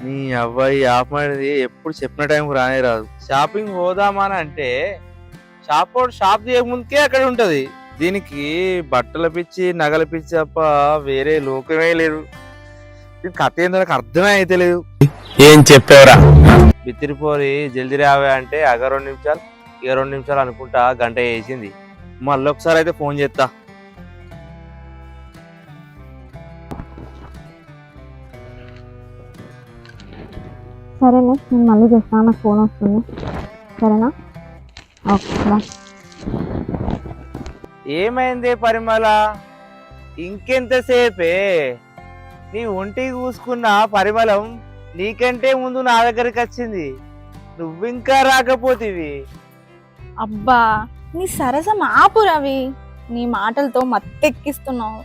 నీ అబ్బాయి ఆఫ్ అనేది ఎప్పుడు చెప్పిన టైంకి రానే రాదు. షాపింగ్ పోదామని అంటే షాప్ చేయకముందుకే అక్కడ ఉంటది. దీనికి బట్టల పిచ్చి నగల పిచ్చి తప్ప వేరే లోకమే లేదు. దీని కథ ఏందో నాకు అర్థమే అయితే లేదు. ఏం చెప్పావురా? బిత్తిరిపోరి జల్దీ రావే అంటే అగ 2 నిమిషాలు ఇక 2 నిమిషాలు అనుకుంటా గంట వేసింది. మళ్ళీ ఒకసారి అయితే ఫోన్ చేస్తా. సరేనే, నేను మళ్ళీ చేస్తాను, నాకు ఫోన్ వస్తుంది. సరేనా? Okay bye. ఏమైంది పరిమళ, ఇంకెంతసేపే? నీ ఒంటికి చూసుకున్న పరిమళం నీకంటే ముందు నా దగ్గరికి వచ్చింది. నువ్వింకా రాకపోతివి. అబ్బా, నీ సరసం ఆపు రవి. నీ మాటలతో మత్తెక్కిస్తున్నావు.